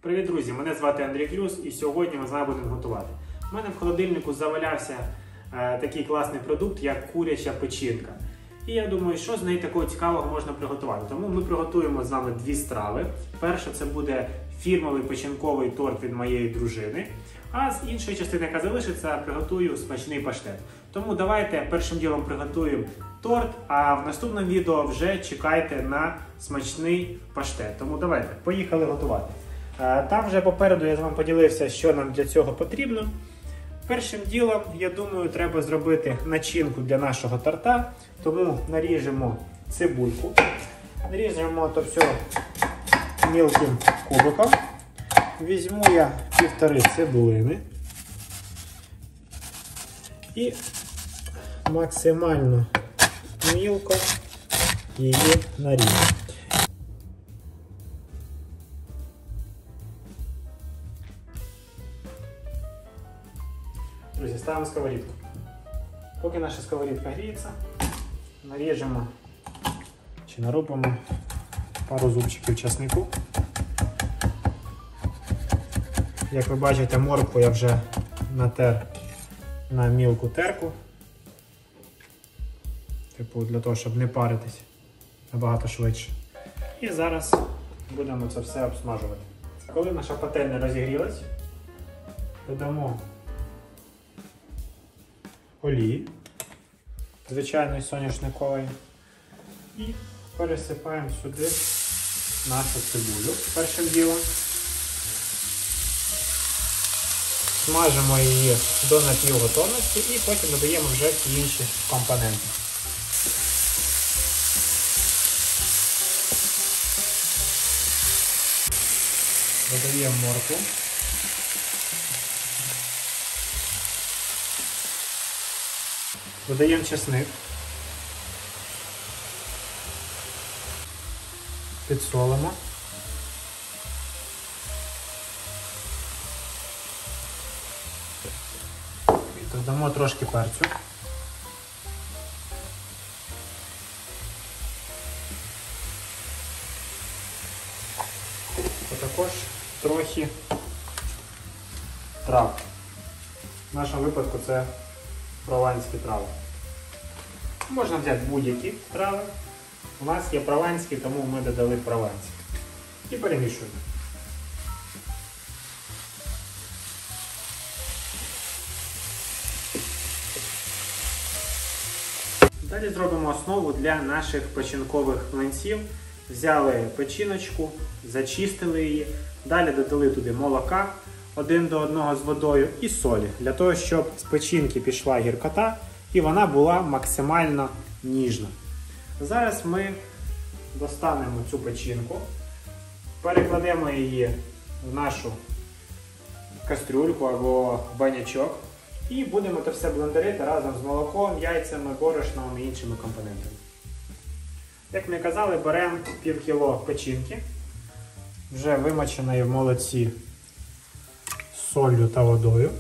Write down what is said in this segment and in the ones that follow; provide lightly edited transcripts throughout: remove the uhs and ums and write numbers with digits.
Привіт, друзі! Мене звати Андрій Клюс і сьогодні ми з вами будемо готувати. У мене в холодильнику завалявся такий класний продукт, як куряча печінка. І я думаю, що з неї такого цікавого можна приготувати. Тому ми приготуємо з вами дві страви. Перша це буде фірмовий печінковий торт від моєї дружини. А з іншої частини, яка залишиться, приготую смачний паштет. Тому давайте першим ділом приготуємо торт, а в наступному відео вже чекайте на смачний паштет. Тому давайте, поїхали готувати. Там вже попереду я з вами поділився, що нам для цього потрібно. Першим ділом, я думаю, треба зробити начинку для нашого торта. Тому наріжемо цибульку. Наріжемо то все мілким кубиком. Візьму я 1,5 цибулини. І максимально мілко її наріжу. Друзі, ставимо сковорідку. Поки наша сковорідка гріється, наріжемо чи нарубимо пару зубчиків часнику. Як ви бачите, моркву я вже натер на мілку терку. Типу для того, щоб не паритись набагато швидше. І зараз будемо це все обсмажувати. Коли наша пательня розігрілась, додамо олії, звичайної соняшникової, і пересипаємо сюди нашу цибулю першим ділом. Смажимо її до напівготовності і потім додаємо вже інші компоненти. Додаємо моркву. Додаємо чесник. Підсолимо. І додамо трошки перцю. А також трохи трав. В нашому випадку це прованські трави. Можна взяти будь-які трави. У нас є прованські, тому ми додали прованські. І перемішуємо. Далі зробимо основу для наших печінкових млинців. Взяли печіночку, зачистили її, далі додали туди молока 1 до 1 з водою і солі, для того, щоб з печінки пішла гіркота і вона була максимально ніжна. Зараз ми достанемо цю печінку, перекладемо її в нашу кастрюльку або банячок і будемо це все блендерити разом з молоком, яйцями, борошном і іншими компонентами. Як ми казали, беремо пів кіло печінки, вже вимоченої в молоці солью та водою.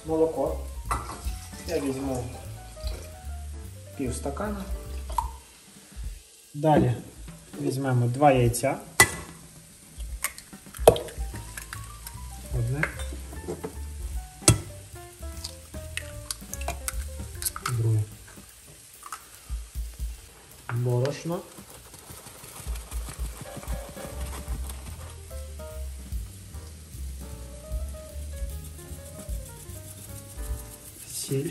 Молоко. Я візьму пів стакана. Далі візьмемо 2 яйця. Одне. Друге. Борошно. Сіль.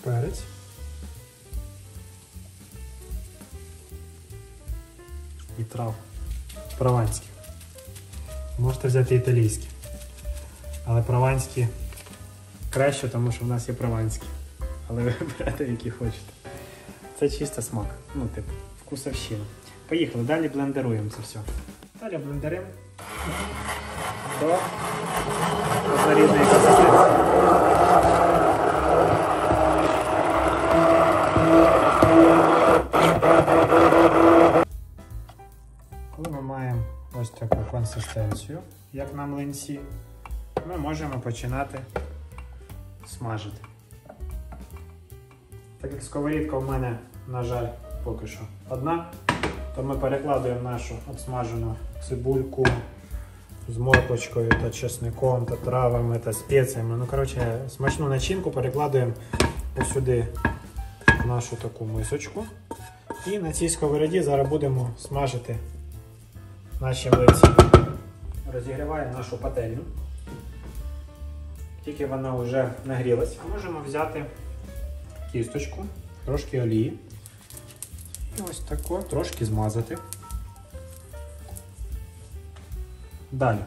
Перець. І трав прованських. Можете взяти італійські. Але прованські краще, тому що в нас є прованські. Але ви берете, які хочете. Це чисто смак. Ну, типу, вкусовщина. Поїхали, далі блендеруємо це все. Далі блендеримо до однорідної консистенції. таку консистенцію, як на млинці, ми можемо починати смажити. Так як сковорідка в мене, на жаль, поки що одна, то ми перекладуємо нашу обсмажену цибульку з морквочкою та чесником, та травами, та спеціями. Ну, коротше, смачну начинку перекладуємо ось сюди в нашу таку мисочку. І на цій сковороді зараз будемо смажити наші млинці. Розігріваємо нашу пательню. Тільки вона вже нагрілась, можемо взяти кісточку, трошки олії і ось тако трошки змазати. Далі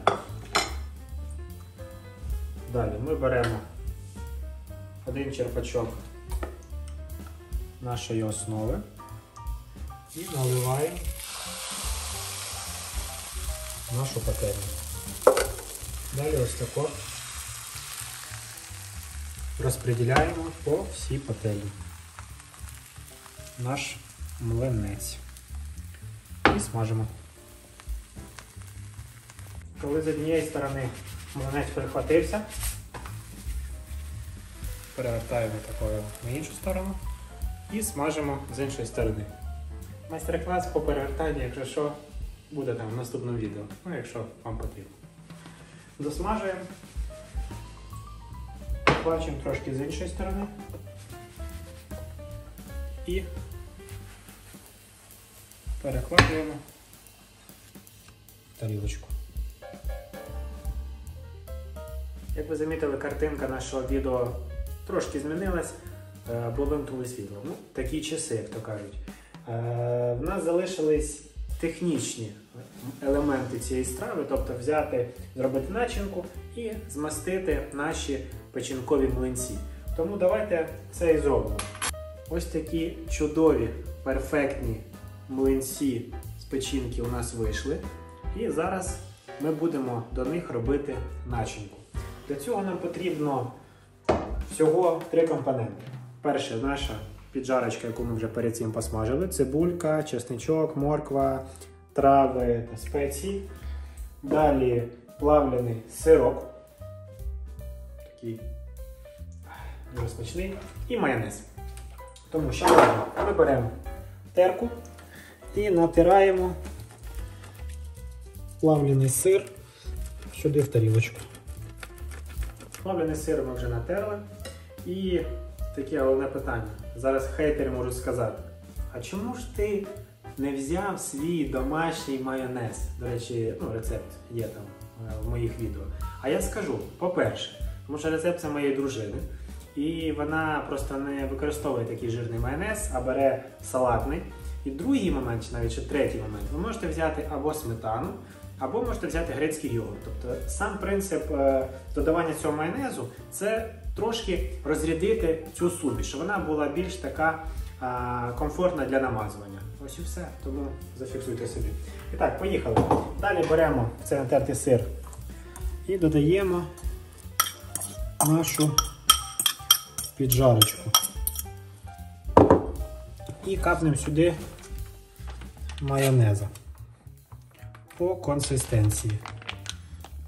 ми беремо один черпачок нашої основи і наливаємо нашу пательню. Далі ось тако розподіляємо по всій пательні наш млинець і смажимо. Коли з однієї сторони млинець прихватився, перевертаємо такою на іншу сторону і смажимо з іншої сторони. Майстер-клас по перевертанню, якщо що, буде там в наступному відео, ну якщо вам потрібно. Досмажуємо, бачимо трошки з іншої сторони і перекладуємо в тарілочку. Як ви замітили, картинка нашого відео трошки змінилась, бо вимкнули світло. Ну, такі часи, як то кажуть. В нас залишились технічні елементи цієї страви, тобто взяти, зробити начинку і змастити наші печінкові млинці. Тому давайте це і зробимо. Ось такі чудові, перфектні млинці з печінки у нас вийшли. І зараз ми будемо до них робити начинку. Для цього нам потрібно всього 3 компоненти. Перше, наша піджарочка, яку ми вже перед цим посмажили. Цибулька, чесничок, морква, трави та спеції. Далі плавлений сирок. Такий дуже смачний. І майонез. Тому що ми беремо терку і натираємо плавлений сир сюди в тарілочку. Плавлений сир ми вже натерли. І таке головне питання. Зараз хейтери можуть сказати, а чому ж ти не взяв свій домашній майонез? До речі, рецепт є там в моїх відео. А я скажу, по-перше, тому що рецепт це моєї дружини. І вона просто не використовує такий жирний майонез, а бере салатний. І другий момент, чи навіть ще третій момент, ви можете взяти або сметану, або можете взяти грецький йогурт. Тобто сам принцип додавання цього майонезу – це трошки розрядити цю суміш, щоб вона була більш така комфортна для намазування. Ось і все, тому зафіксуйте собі. І так, поїхали. Далі беремо цей натертий сир і додаємо нашу піджарочку. І капнемо сюди майонеза по консистенції.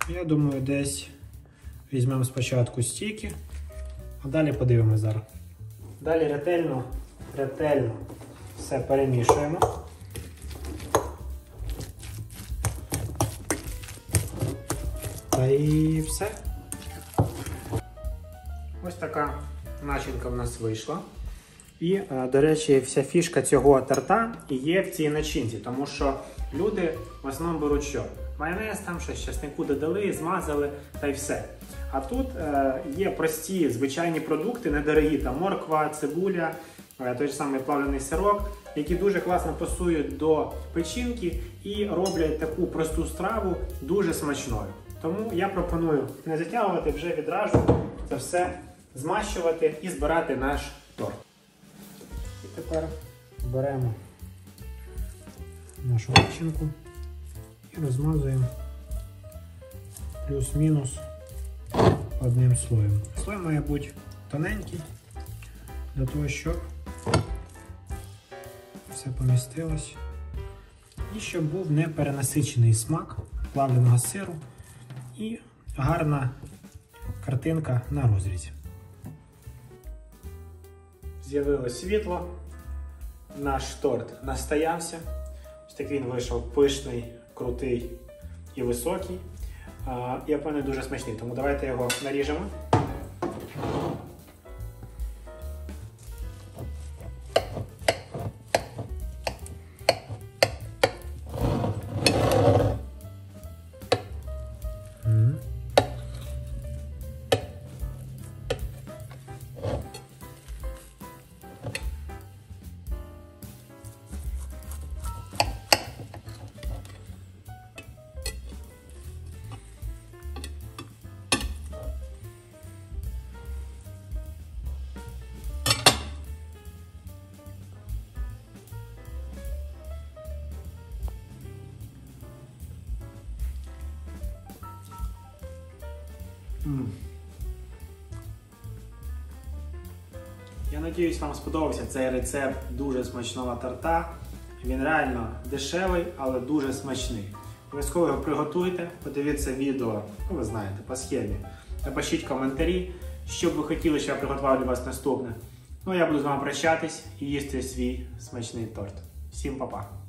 Я думаю, десь візьмемо спочатку стільки, а далі подивимося зараз. Далі ретельно все перемішуємо. Та і все. Ось така начинка в нас вийшла. І, до речі, вся фішка цього торта і є в цій начинці, тому що люди в основному беруть що? Майонез, там щось, чеснику додали, змазали та й все. А тут є прості, звичайні продукти, недорогі, там морква, цибуля, той ж самий плавлений сирок, які дуже класно пасують до печінки і роблять таку просту страву дуже смачною. Тому я пропоную не затягувати, вже відразу це все змащувати і збирати наш торт. І тепер беремо нашу начинку і розмазуємо плюс-мінус одним слоєм. Слой має бути тоненький, для того, щоб все помістилось і щоб був неперенасичений смак плавленого сиру і гарна картинка на розрізі. З'явилось світло, наш торт настоявся. Ось такий він вийшов пишний, крутий і високий. Я впевнений, дуже смачний, тому давайте його наріжемо. Я сподіваюся, вам сподобався цей рецепт дуже смачного торта. Він реально дешевий, але дуже смачний. Обов'язково його приготуйте, подивіться відео, ну ви знаєте, по схемі. Напишіть коментарі, що б ви хотіли, щоб я приготував для вас наступне. Ну а я буду з вами прощатись і їсти свій смачний торт. Всім па-па!